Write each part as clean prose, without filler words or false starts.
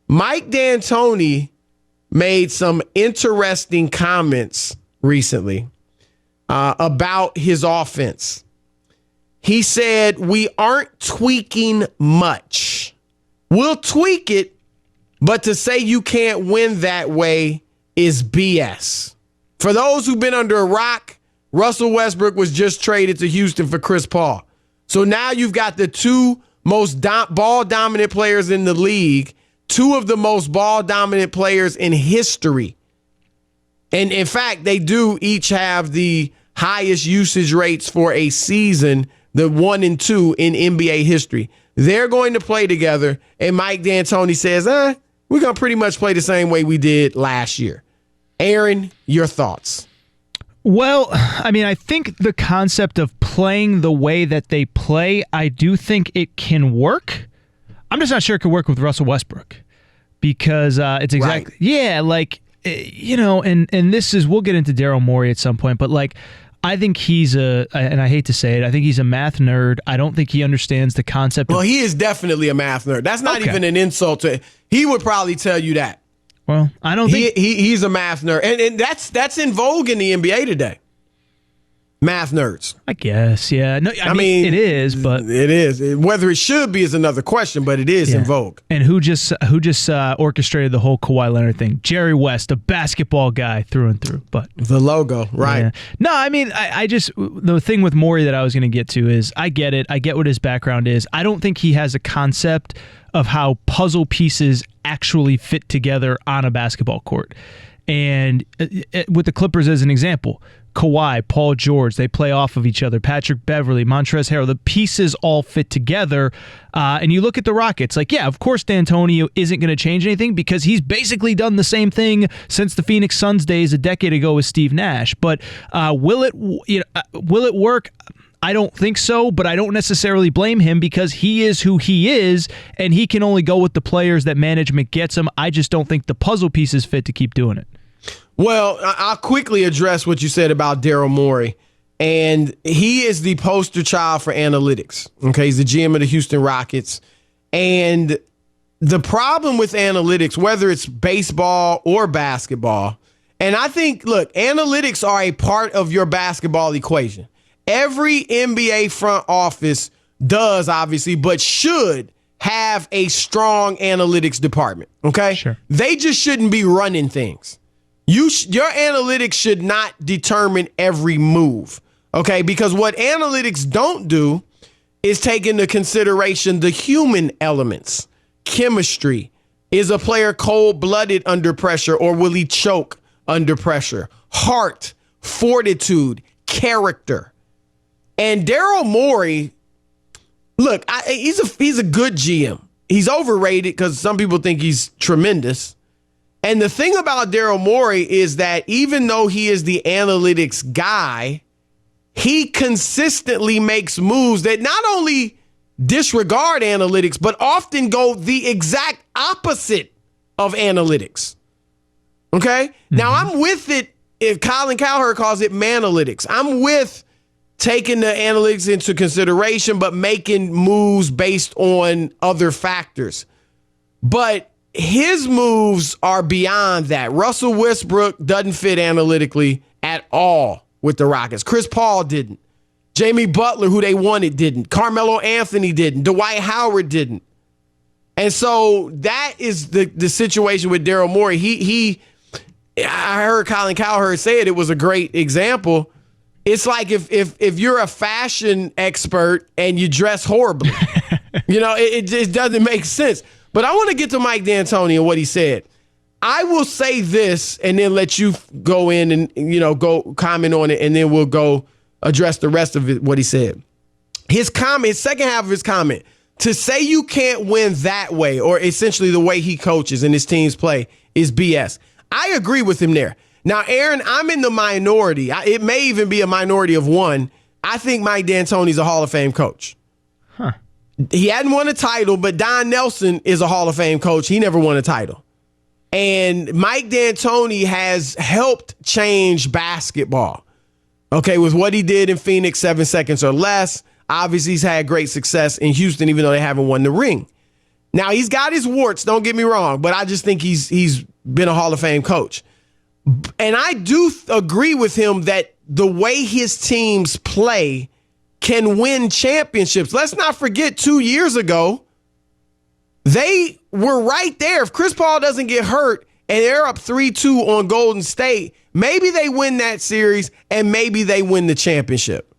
Mike D'Antoni made some interesting comments recently about his offense. He said, we aren't tweaking much. We'll tweak it, but to say you can't win that way is BS. For those who've been under a rock, Russell Westbrook was just traded to Houston for Chris Paul. So now you've got the two most ball-dominant players in the league, two of the most ball-dominant players in history. And in fact, they do each have the highest usage rates for a season, the 1 and 2 in NBA history. They're going to play together, and Mike D'Antoni says, we're going to pretty much play the same way we did last year. Aaron, your thoughts? Well, I mean, I think the concept of playing the way that they play, I do think it can work. I'm just not sure it could work with Russell Westbrook because it's exactly, right. Yeah, like, and this is, we'll get into Daryl Morey at some point, but like, I think he's and I hate to say it, I think he's a math nerd. I don't think he understands the concept. Well, he is definitely a math nerd. That's not even an insult to, he would probably tell you that. Well, I don't think he's a math nerd, and that's in vogue in the NBA today. Math nerds, I guess. Yeah, no, I mean it is, but it is. Whether it should be is another question, but it is in vogue. And who just orchestrated the whole Kawhi Leonard thing? Jerry West, a basketball guy through and through. But the logo, right? Yeah. No, I mean, I just the thing with Morey that I was going to get to is I get it. I get what his background is. I don't think he has a concept of how puzzle pieces actually fit together on a basketball court. And with the Clippers as an example, Kawhi, Paul George, they play off of each other. Patrick Beverley, Montrezl Harrell, the pieces all fit together. And you look at the Rockets, like, yeah, of course D'Antonio isn't going to change anything because he's basically done the same thing since the Phoenix Suns days a decade ago with Steve Nash. But will it work? I don't think so, but I don't necessarily blame him because he is who he is, and he can only go with the players that management gets him. I just don't think the puzzle pieces fit to keep doing it. Well, I'll quickly address what you said about Daryl Morey, and he is the poster child for analytics. Okay, he's the GM of the Houston Rockets, and the problem with analytics, whether it's baseball or basketball, and I think, look, analytics are a part of your basketball equation. Every NBA front office does, obviously, but should have a strong analytics department, okay? Sure. They just shouldn't be running things. Your analytics should not determine every move, okay? Because what analytics don't do is take into consideration the human elements. Chemistry. Is a player cold-blooded under pressure, or will he choke under pressure? Heart, fortitude, character. And Daryl Morey, look, he's a good GM. He's overrated because some people think he's tremendous. And the thing about Daryl Morey is that even though he is the analytics guy, he consistently makes moves that not only disregard analytics, but often go the exact opposite of analytics. Okay? Mm-hmm. Now, I'm with it if Colin Cowherd calls it manalytics. I'm with taking the analytics into consideration, but making moves based on other factors. But his moves are beyond that. Russell Westbrook doesn't fit analytically at all with the Rockets. Chris Paul didn't. Jamie Butler, who they wanted, didn't. Carmelo Anthony didn't. Dwight Howard didn't. And so that is the situation with Daryl Morey. I heard Colin Cowherd say it was a great example. It's like if you're a fashion expert and you dress horribly, it doesn't make sense. But I want to get to Mike D'Antoni and what he said. I will say this and then let you go in and, go comment on it, and then we'll go address the rest of it, what he said. His comment, second half of his comment, to say you can't win that way, or essentially the way he coaches and his teams play, is BS. I agree with him there. Now, Aaron, I'm in the minority. It may even be a minority of one. I think Mike D'Antoni's a Hall of Fame coach. Huh. He hadn't won a title, but Don Nelson is a Hall of Fame coach. He never won a title. And Mike D'Antoni has helped change basketball, okay, with what he did in Phoenix, 7 seconds or less. Obviously, he's had great success in Houston, even though they haven't won the ring. Now, he's got his warts, don't get me wrong, but I just think he's been a Hall of Fame coach. And I do agree with him that the way his teams play can win championships. Let's not forget 2 years ago, they were right there. If Chris Paul doesn't get hurt and they're up 3-2 on Golden State, maybe they win that series and maybe they win the championship.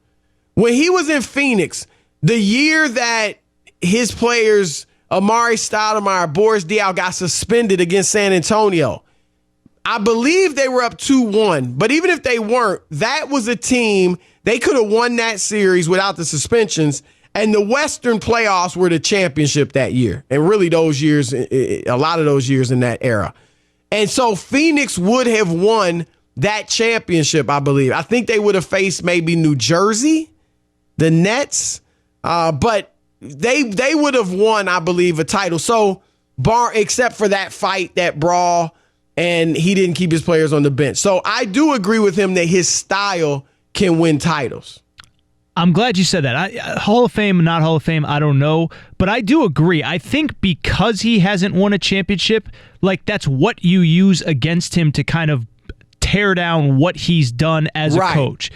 When he was in Phoenix, the year that his players, Amari Stoudemire, Boris Diaw, got suspended against San Antonio, I believe they were up 2-1. But even if they weren't, that was a team, they could have won that series without the suspensions. And the Western playoffs were the championship that year. And really those years, a lot of those years in that era. And so Phoenix would have won that championship, I believe. I think they would have faced maybe New Jersey, the Nets, but they would have won, I believe, a title. So except for that fight, that brawl, and he didn't keep his players on the bench. So I do agree with him that his style can win titles. I'm glad you said that. Hall of Fame, not Hall of Fame, I don't know. But I do agree. I think because he hasn't won a championship, like that's what you use against him to kind of tear down what he's done as a coach.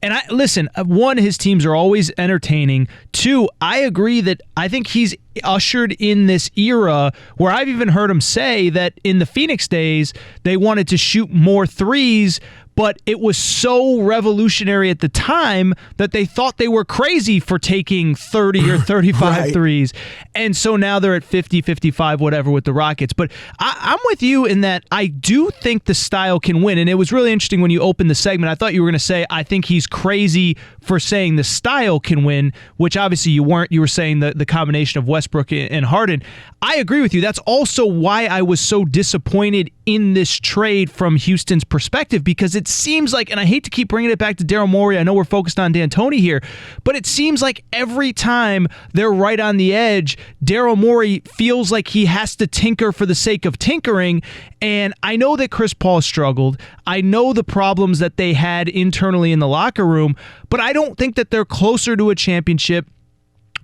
And listen, one, his teams are always entertaining. Two, I agree that I think he's ushered in this era where I've even heard him say that in the Phoenix days, they wanted to shoot more threes, but it was so revolutionary at the time that they thought they were crazy for taking 30 or 35 threes. And so now they're at 50, 55, whatever with the Rockets. But I'm with you in that I do think the style can win. And it was really interesting when you opened the segment. I thought you were going to say, I think he's crazy for saying the style can win, which obviously you weren't. You were saying the combination of Westbrook and Harden. I agree with you. That's also why I was so disappointed in this trade from Houston's perspective, because it seems like, and I hate to keep bringing it back to Daryl Morey, I know we're focused on D'Antoni here, but it seems like every time they're right on the edge, Daryl Morey feels like he has to tinker for the sake of tinkering. And I know that Chris Paul struggled. I know the problems that they had internally in the locker room, but I don't think that they're closer to a championship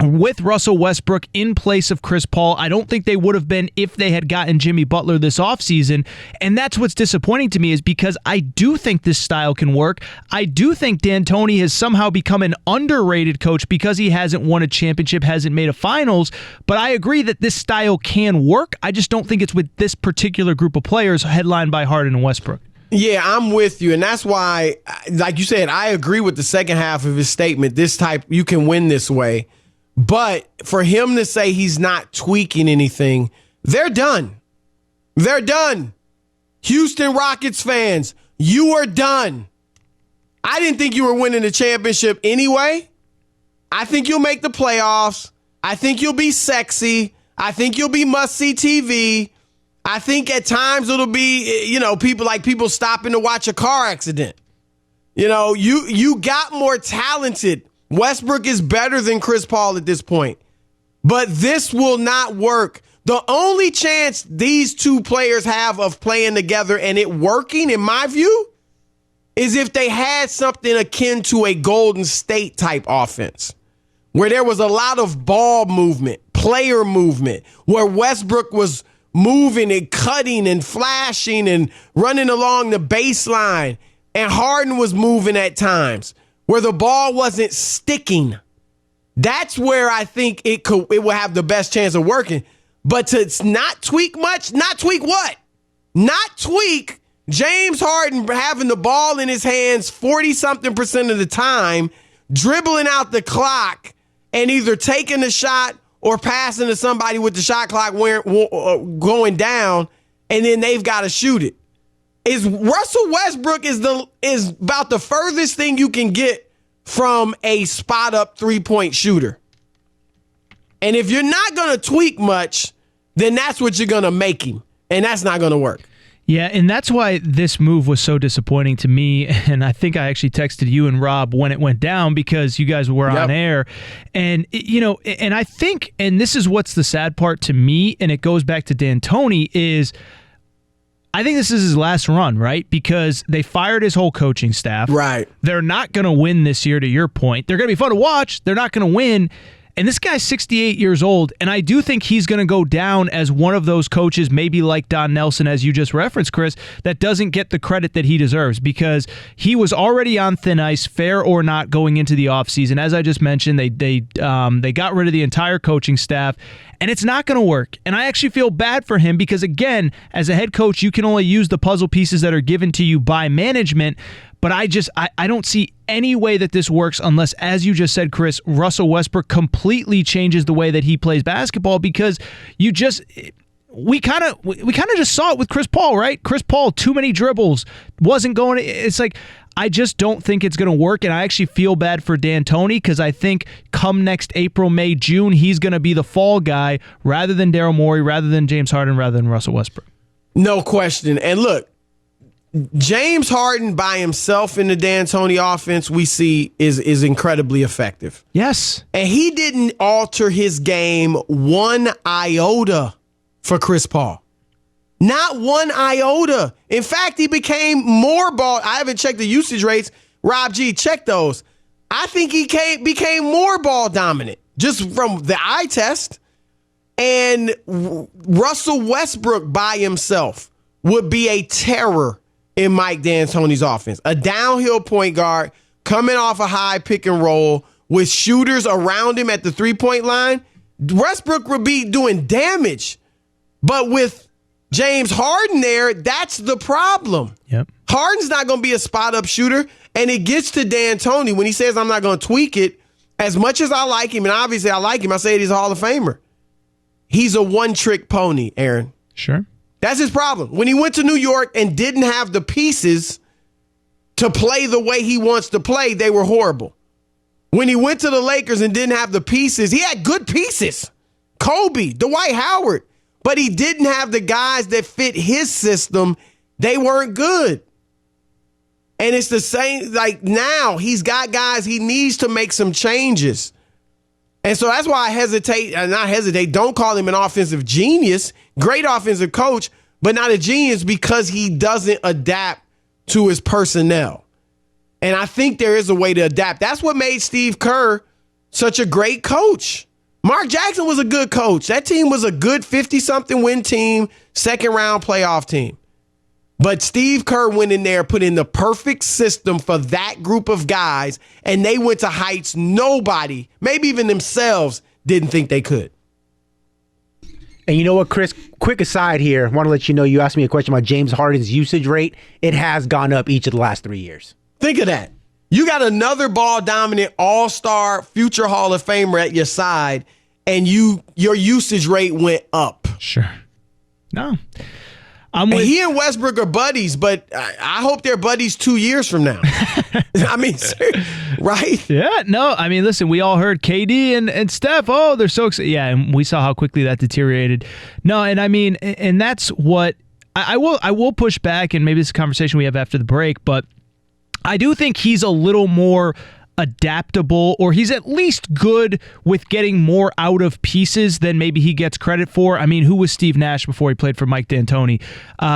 with Russell Westbrook in place of Chris Paul. I don't think they would have been if they had gotten Jimmy Butler this offseason. And that's what's disappointing to me, is because I do think this style can work. I do think D'Antoni has somehow become an underrated coach because he hasn't won a championship, hasn't made a finals. But I agree that this style can work. I just don't think it's with this particular group of players headlined by Harden and Westbrook. Yeah, I'm with you. And that's why, like you said, I agree with the second half of his statement. This type, you can win this way. But for him to say he's not tweaking anything, they're done. They're done. Houston Rockets fans, you are done. I didn't think you were winning the championship anyway. I think you'll make the playoffs. I think you'll be sexy. I think you'll be must-see TV. I think at times it'll be, people stopping to watch a car accident. You got more talented. Westbrook is better than Chris Paul at this point. But this will not work. The only chance these two players have of playing together and it working, in my view, is if they had something akin to a Golden State type offense, where there was a lot of ball movement, player movement, where Westbrook was moving and cutting and flashing and running along the baseline, and Harden was moving at times, where the ball wasn't sticking. That's where I think it will have the best chance of working. But to not tweak much, not tweak what? Not tweak James Harden having the ball in his hands 40-something% of the time, dribbling out the clock, and either taking the shot or passing to somebody with the shot clock going down, and then they've got to shoot it. Russell Westbrook is about the furthest thing you can get from a spot-up three-point shooter. And if you're not going to tweak much, then that's what you're going to make him, and that's not going to work. Yeah, and that's why this move was so disappointing to me, and I think I actually texted you and Rob when it went down because you guys were on air. And, and I think, and this is what's the sad part to me, and it goes back to D'Antoni, is I think this is his last run, right? Because they fired his whole coaching staff. Right. They're not going to win this year, to your point. They're going to be fun to watch. They're not going to win. And this guy's 68 years old, and I do think he's going to go down as one of those coaches, maybe like Don Nelson, as you just referenced, Chris, that doesn't get the credit that he deserves because he was already on thin ice, fair or not, going into the offseason. As I just mentioned, they got rid of the entire coaching staff, and it's not going to work. And I actually feel bad for him because, again, as a head coach, you can only use the puzzle pieces that are given to you by management. But I don't see any way that this works unless, as you just said, Chris, Russell Westbrook completely changes the way that he plays basketball because we kind of just saw it with Chris Paul, right? Chris Paul, too many dribbles, wasn't going. It's like I just don't think it's going to work, and I actually feel bad for D'Antoni because I think come next April, May, June, he's going to be the fall guy rather than Daryl Morey, rather than James Harden, rather than Russell Westbrook. No question. And look, James Harden by himself in the D'Antoni offense we see is incredibly effective. Yes. And he didn't alter his game one iota for Chris Paul. Not one iota. In fact, he became more ball. I haven't checked the usage rates. Rob G, check those. I think he became more ball dominant just from the eye test. And Russell Westbrook by himself would be a terror in Mike D'Antoni's offense. A downhill point guard coming off a high pick and roll with shooters around him at the three-point line. Westbrook would be doing damage. But with James Harden there, that's the problem. Yep. Harden's not going to be a spot-up shooter, and it gets to D'Antoni when he says, I'm not going to tweak it. As much as I like him, and obviously I like him, I say he's a Hall of Famer. He's a one-trick pony, Aaron. Sure. That's his problem. When he went to New York and didn't have the pieces to play the way he wants to play, they were horrible. When he went to the Lakers and didn't have the pieces, he had good pieces. Kobe, Dwight Howard. But he didn't have the guys that fit his system. They weren't good. And it's the same, like now he's got guys, he needs to make some changes. And so that's why I don't call him an offensive genius. Great offensive coach, but not a genius because he doesn't adapt to his personnel. And I think there is a way to adapt. That's what made Steve Kerr such a great coach. Mark Jackson was a good coach. That team was a good 50-something win team, second-round playoff team. But Steve Kerr went in there, put in the perfect system for that group of guys, and they went to heights nobody, maybe even themselves, didn't think they could. And you know what, Chris? Quick aside here. I want to let you know you asked me a question about James Harden's usage rate. It has gone up each of the last 3 years. Think of that. You got another ball-dominant all-star future Hall of Famer at your side, and your usage rate went up. Sure. No. He and Westbrook are buddies, but I hope they're buddies 2 years from now. I mean, right? Yeah, no, I mean, listen, we all heard KD and Steph, oh, they're so excited. Yeah, and we saw how quickly that deteriorated. No, and I mean, and that's what I will push back, and maybe this is a conversation we have after the break, but I do think he's a little more adaptable, or he's at least good with getting more out of pieces than maybe he gets credit for. I mean, who was Steve Nash before he played for Mike D'Antoni?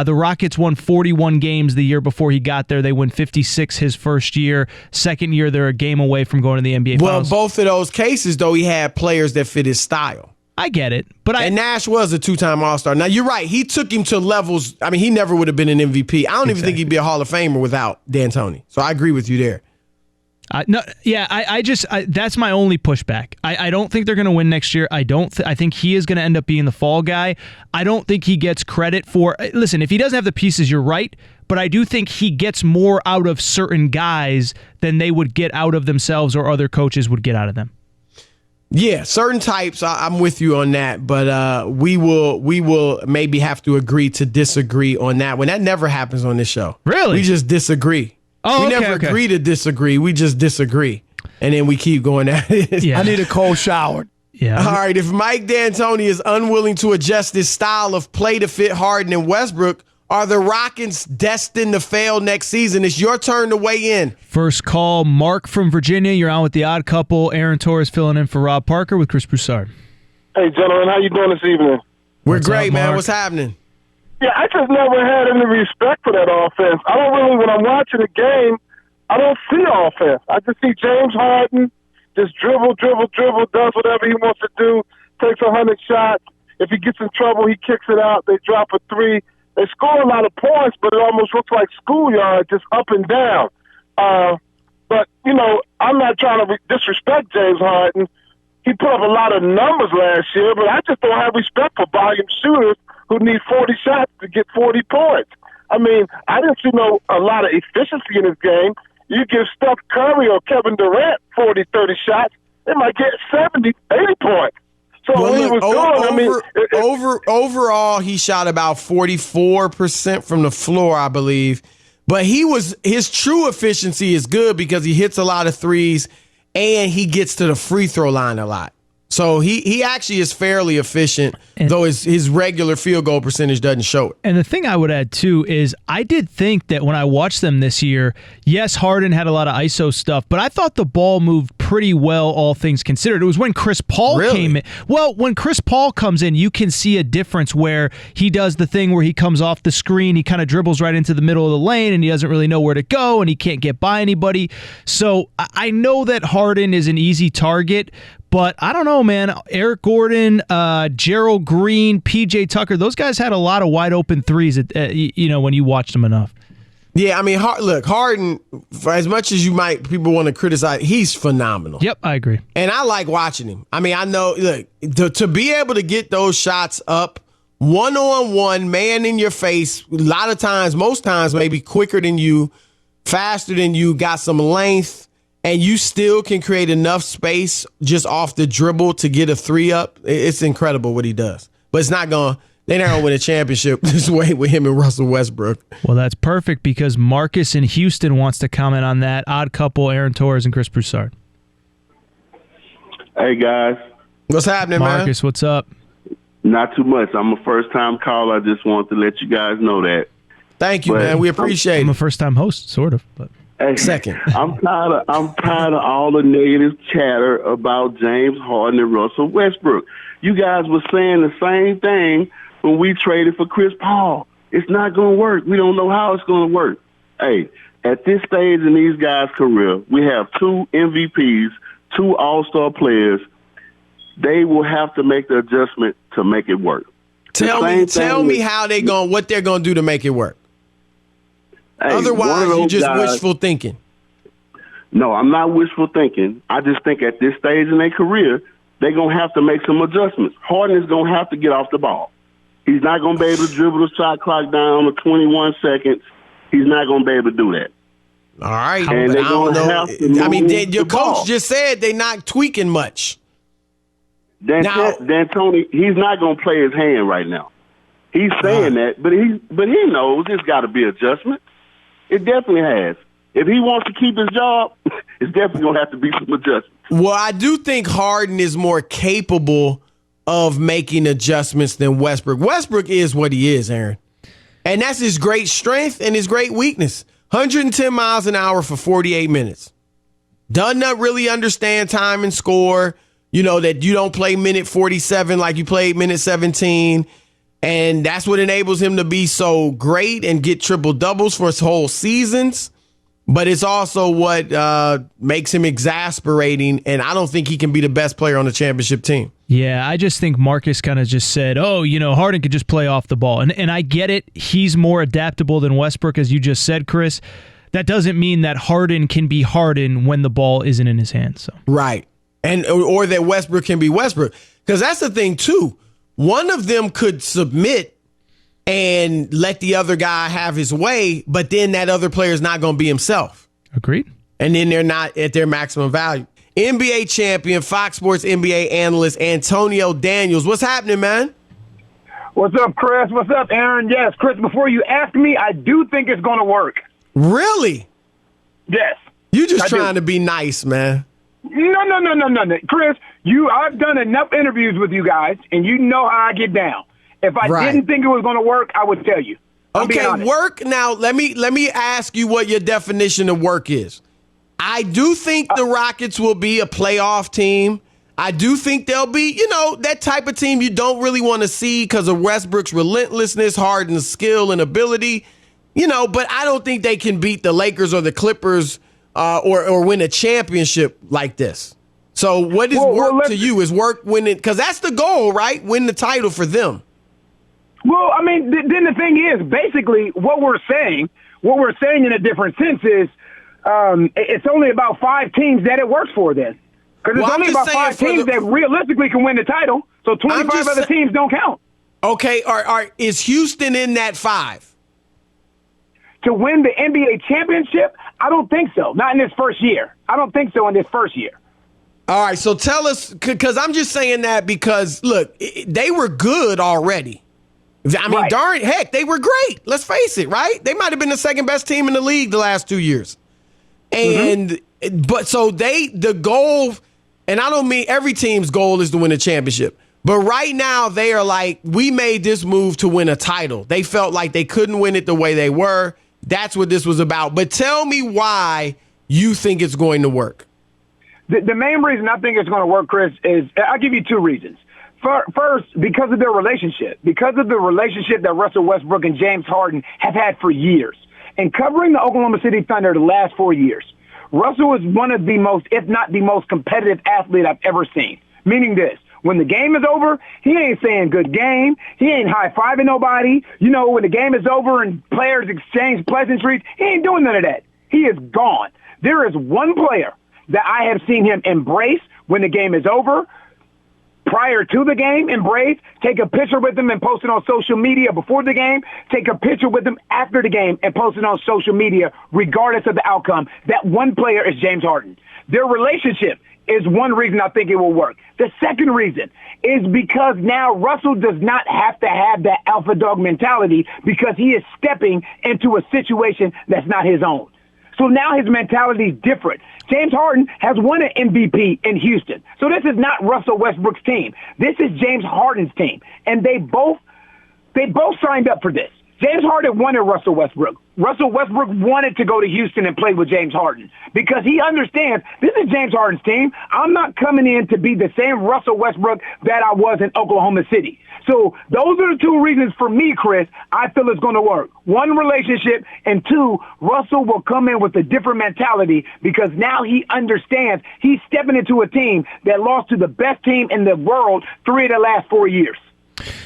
The Rockets won 41 games the year before he got there. They won 56 his first year. Second year, they're a game away from going to the NBA Finals. Well, both of those cases, though, he had players that fit his style. I get it. And Nash was a two-time All-Star. Now, you're right. He took him to levels. I mean, he never would have been an MVP. I don't even think he'd be a Hall of Famer without D'Antoni. So I agree with you there. That's my only pushback. I don't think they're going to win next year. I think he is going to end up being the fall guy. I don't think he gets credit for, listen, if he doesn't have the pieces, you're right, but I do think he gets more out of certain guys than they would get out of themselves or other coaches would get out of them. Yeah, certain types, I'm with you on that, but we will maybe have to agree to disagree on that one. That never happens on this show. Really? We just disagree. Oh, we never agree to disagree. We just disagree. And then we keep going at it. Yeah. I need a cold shower. Yeah. All right, if Mike D'Antoni is unwilling to adjust his style of play to fit Harden and Westbrook, are the Rockets destined to fail next season? It's your turn to weigh in. First call, Mark from Virginia. You're on with the Odd Couple. Aaron Torres filling in for Rob Parker with Chris Broussard. Hey, gentlemen, how you doing this evening? We're What's great, up, man. Mark? What's happening? Yeah, I just never had any respect for that offense. When I'm watching the game, I don't see offense. I just see James Harden just dribble, does whatever he wants to do, takes 100 shots. If he gets in trouble, he kicks it out. They drop a three. They score a lot of points, but it almost looks like schoolyard, just up and down. But, I'm not trying to disrespect James Harden. He put up a lot of numbers last year, but I just don't have respect for volume shooters who need 40 shots to get 40 points. I mean, I didn't see a lot of efficiency in his game. You give Steph Curry or Kevin Durant 40, 30 shots, they might get 70, 80 points. So overall, he shot about 44% from the floor, I believe. But his true efficiency is good because he hits a lot of threes and he gets to the free throw line a lot. So he actually is fairly efficient, though his regular field goal percentage doesn't show it. And the thing I would add, too, is I did think that when I watched them this year, yes, Harden had a lot of ISO stuff, but I thought the ball moved pretty well, all things considered. It was when Chris Paul came in. Well, when Chris Paul comes in, you can see a difference where he does the thing where he comes off the screen, he kind of dribbles right into the middle of the lane, and he doesn't really know where to go, and he can't get by anybody. So I know that Harden is an easy target, but I don't know, man. Eric Gordon, Gerald Green, PJ Tucker, those guys had a lot of wide open threes, when you watched them enough. Yeah, I mean, look, Harden, for as much as people want to criticize, he's phenomenal. Yep, I agree. And I like watching him. I mean, I know, look, to be able to get those shots up one-on-one, man in your face, a lot of times, most times, maybe quicker than you, faster than you, got some length, and you still can create enough space just off the dribble to get a three up. It's incredible what he does. But they're not going to win a championship this way with him and Russell Westbrook. Well, that's perfect because Marcus in Houston wants to comment on that. Odd couple, Aaron Torres and Chris Broussard. Hey, guys. What's happening, Marcus, what's up? Not too much. I'm a first-time caller. I just want to let you guys know that. Thank you, man. We appreciate it. I'm a first-time host, sort of. But. Hey, second. I'm tired of all the negative chatter about James Harden and Russell Westbrook. You guys were saying the same thing when we traded for Chris Paul. It's not going to work. We don't know how it's going to work. Hey, at this stage in these guys' career, we have 2 MVPs, 2 All-Star players. They will have to make the adjustment to make it work. Tell me how what they're going to do to make it work. Hey, otherwise, you're just wishful thinking. No, I'm not wishful thinking. I just think at this stage in their career, they're going to have to make some adjustments. Harden is going to have to get off the ball. He's not going to be able to dribble the shot clock down to 21 seconds. He's not going to be able to do that. All right. And I don't know. I mean, your coach just said they're not tweaking much. D'Antoni, he's not going to play his hand right now. He's saying that, but he knows there's got to be adjustment. It definitely has. If he wants to keep his job, it's definitely going to have to be some adjustments. Well, I do think Harden is more capable of making adjustments than Westbrook. Westbrook is what he is, Aaron. And that's his great strength and his great weakness. 110 miles an hour for 48 minutes. Does not really understand time and score. That you don't play minute 47 like you played minute 17. And that's what enables him to be so great and get triple doubles for his whole seasons. But it's also what makes him exasperating. And I don't think he can be the best player on the championship team. Yeah, I just think Marcus kind of just said, Harden could just play off the ball. And I get it. He's more adaptable than Westbrook, as you just said, Chris. That doesn't mean that Harden can be Harden when the ball isn't in his hands. So. Right. And or that Westbrook can be Westbrook. Because that's the thing, too. One of them could submit and let the other guy have his way, but then that other player is not going to be himself. Agreed. And then they're not at their maximum value. NBA champion, Fox Sports NBA analyst Antonio Daniels. What's happening, man? What's up, Chris? What's up, Aaron? Yes, Chris, before you ask me, I do think it's going to work. Really? Yes. You just trying to be nice, man. No. Chris, I've done enough interviews with you guys, and you know how I get down. If I didn't think it was going to work, I would tell you. Okay, work. Now, let me ask you what your definition of work is. I do think the Rockets will be a playoff team. I do think they'll be, that type of team you don't really want to see because of Westbrook's relentlessness, Harden's skill and ability. But I don't think they can beat the Lakers or the Clippers or win a championship like this. So what is work to you? Is work winning? Because that's the goal, right? Win the title for them. Well, I mean, then the thing is, basically, what we're saying in a different sense is it's only about 5 teams that it works for then. Because it's only about 5 teams that realistically can win the title, so 25 other teams don't count. Okay, is Houston in that 5? To win the NBA championship? I don't think so. Not in this first year. I don't think so in this first year. All right, so tell us, because I'm just saying that because, look, they were good already. I mean, darn, heck, they were great. Let's face it, right? They might have been the second best team in the league the last 2 years. And, but so the goal, and I don't mean every team's goal is to win a championship. But right now, they are like, we made this move to win a title. They felt like they couldn't win it the way they were. That's what this was about. But tell me why you think it's going to work. The main reason I think it's going to work, Chris, is I'll give you 2 reasons. First, because of their relationship. Because of the relationship that Russell Westbrook and James Harden have had for years. And covering the Oklahoma City Thunder the last 4 years, Russell is one of the most, if not the most competitive athlete I've ever seen. Meaning this. When the game is over, he ain't saying good game. He ain't high-fiving nobody. You know, when the game is over and players exchange pleasantries, he ain't doing none of that. He is gone. There is one player that I have seen him embrace when the game is over, prior to the game, embrace, take a picture with him and post it on social media before the game, take a picture with him after the game and post it on social media, regardless of the outcome. That one player is James Harden. Their relationship is one reason I think it will work. The second reason is because now Russell does not have to have that alpha dog mentality because he is stepping into a situation that's not his own. So now his mentality is different. James Harden has won an MVP in Houston. So this is not Russell Westbrook's team. This is James Harden's team. And they both signed up for this. James Harden wanted Russell Westbrook. Russell Westbrook wanted to go to Houston and play with James Harden because he understands this is James Harden's team. I'm not coming in to be the same Russell Westbrook that I was in Oklahoma City. So those are the 2 reasons for me, Chris, I feel it's going to work. 1, relationship, and 2, Russell will come in with a different mentality because now he understands he's stepping into a team that lost to the best team in the world 3 of the last 4 years.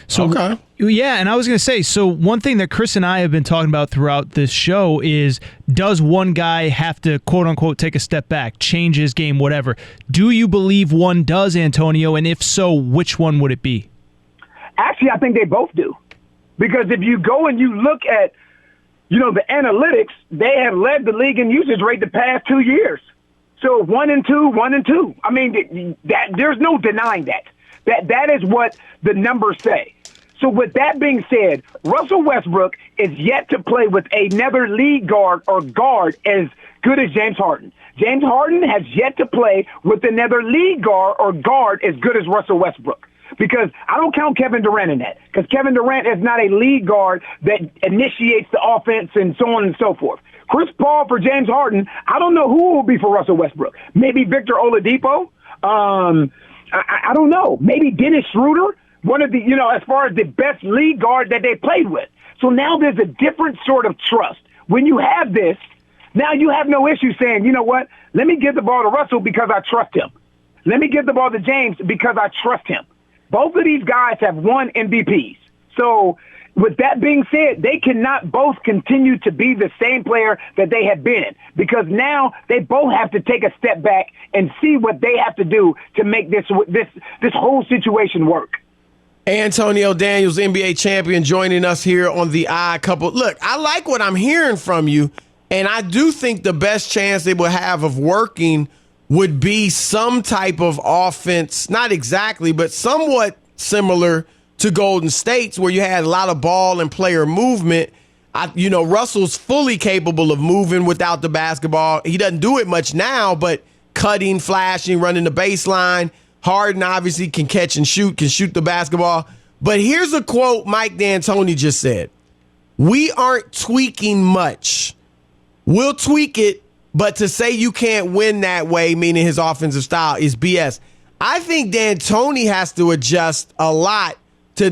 So, yeah, and I was going to say, so one thing that Chris and I have been talking about throughout this show is, does one guy have to, quote-unquote, take a step back, change his game, whatever? Do you believe one does, Antonio? And if so, which one would it be? Actually, I think they both do. Because if you go and you look at, the analytics, they have led the league in usage rate the past 2 years. So 1 and 2, 1 and 2. I mean, that there's no denying that. That is what the numbers say. So with that being said, Russell Westbrook is yet to play with another lead guard or guard as good as James Harden. James Harden has yet to play with another lead guard or guard as good as Russell Westbrook. Because I don't count Kevin Durant in that. Because Kevin Durant is not a lead guard that initiates the offense and so on and so forth. Chris Paul for James Harden, I don't know who it will be for Russell Westbrook. Maybe Victor Oladipo. I don't know. Maybe Dennis Schroeder, one of the, as far as the best lead guard that they played with. So now there's a different sort of trust. When you have this, now you have no issue saying, you know what, let me give the ball to Russell because I trust him. Let me give the ball to James because I trust him. Both of these guys have won MVPs. So with that being said, they cannot both continue to be the same player that they have been because now they both have to take a step back and see what they have to do to make this whole situation work. Antonio Daniels, NBA champion, joining us here on The Odd Couple. Look, I like what I'm hearing from you, and I do think the best chance they will have of working would be some type of offense, not exactly, but somewhat similar to Golden State's, where you had a lot of ball and player movement. Russell's fully capable of moving without the basketball. He doesn't do it much now, but cutting, flashing, running the baseline. Harden obviously can catch and shoot, can shoot the basketball. But here's a quote Mike D'Antoni just said. We aren't tweaking much. We'll tweak it, but to say you can't win that way, meaning his offensive style, is BS. I think D'Antoni has to adjust a lot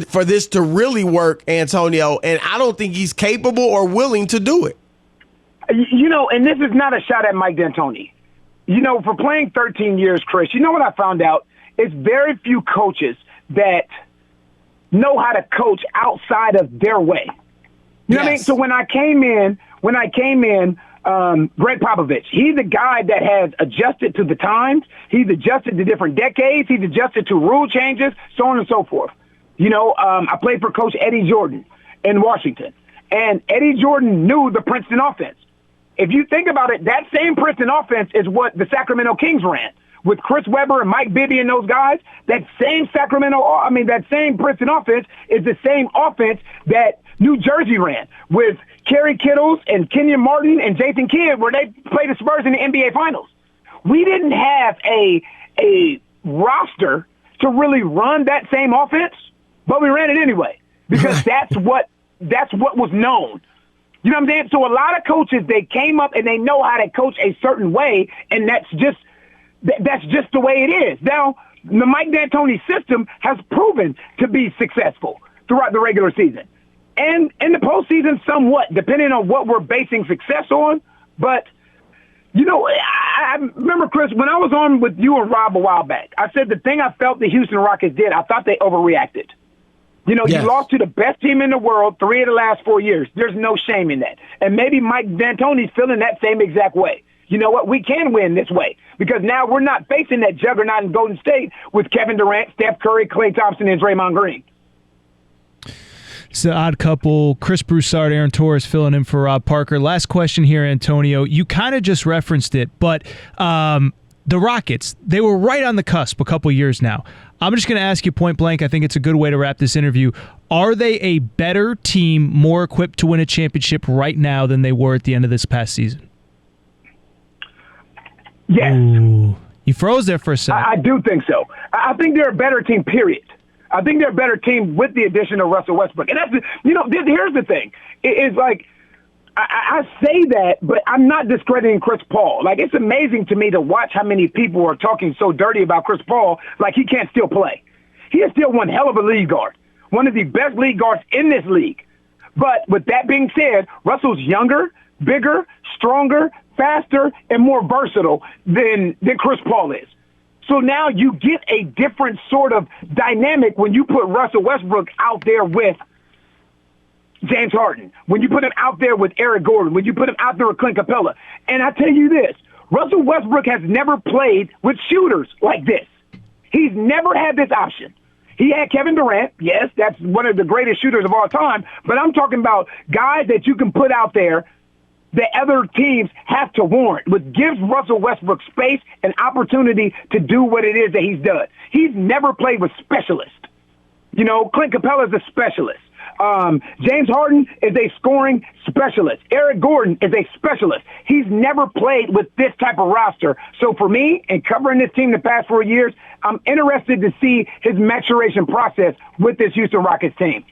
for this to really work, Antonio, and I don't think he's capable or willing to do it. And this is not a shot at Mike D'Antoni. for playing 13 years, Chris, you know what I found out? It's very few coaches that know how to coach outside of their way. You know what I mean? So when I came in, Greg Popovich, he's a guy that has adjusted to the times. He's adjusted to different decades. He's adjusted to rule changes, so on and so forth. I played for Coach Eddie Jordan in Washington, and Eddie Jordan knew the Princeton offense. If you think about it, that same Princeton offense is what the Sacramento Kings ran with Chris Webber and Mike Bibby and those guys. That same Princeton offense is the same offense that New Jersey ran with Kerry Kittles and Kenyon Martin and Jason Kidd, where they played the Spurs in the NBA Finals. We didn't have a roster to really run that same offense, but we ran it anyway because that's what was known. You know what I'm saying? So a lot of coaches, they came up and they know how to coach a certain way, and that's just the way it is. Now, the Mike D'Antoni system has proven to be successful throughout the regular season. And in the postseason, somewhat, depending on what we're basing success on. But, I remember, Chris, when I was on with you and Rob a while back, I said the thing I felt the Houston Rockets did, I thought they overreacted. You lost to the best team in the world 3 of the last 4 years. There's no shame in that. And maybe Mike D'Antoni's feeling that same exact way. You know what? We can win this way because now we're not facing that juggernaut in Golden State with Kevin Durant, Steph Curry, Klay Thompson, and Draymond Green. It's the odd couple. Chris Broussard, Aaron Torres filling in for Rob Parker. Last question here, Antonio. You kind of just referenced it, but the Rockets, they were right on the cusp a couple years now. I'm just going to ask you point blank. I think it's a good way to wrap this interview. Are they a better team, more equipped to win a championship right now than they were at the end of this past season? Yes. Ooh, you froze there for a second. I do think so. I think they're a better team, period. I think they're a better team with the addition of Russell Westbrook. And here's the thing. It's like, I say that, but I'm not discrediting Chris Paul. Like, it's amazing to me to watch how many people are talking so dirty about Chris Paul like he can't still play. He is still one hell of a lead guard, one of the best lead guards in this league. But with that being said, Russell's younger, bigger, stronger, faster, and more versatile than Chris Paul is. So now you get a different sort of dynamic when you put Russell Westbrook out there with James Harden, when you put him out there with Eric Gordon, when you put him out there with Clint Capella. And I tell you this, Russell Westbrook has never played with shooters like this. He's never had this option. He had Kevin Durant. Yes, that's one of the greatest shooters of all time. But I'm talking about guys that you can put out there that other teams have to warrant, which gives Russell Westbrook space and opportunity to do what it is that he's done. He's never played with specialists. Clint Capella is a specialist. James Harden is a scoring specialist. Eric Gordon is a specialist. He's never played with this type of roster. So for me, in covering this team the past 4 years, I'm interested to see his maturation process with this Houston Rockets team.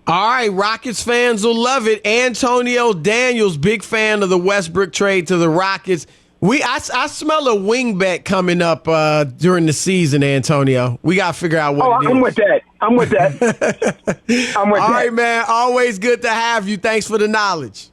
All right, Rockets fans will love it. Antonio Daniels, big fan of the Westbrook trade to the Rockets. I smell a wing bet coming up during the season, Antonio. We got to figure out what it is. I'm with that. All right, man. Always good to have you. Thanks for the knowledge.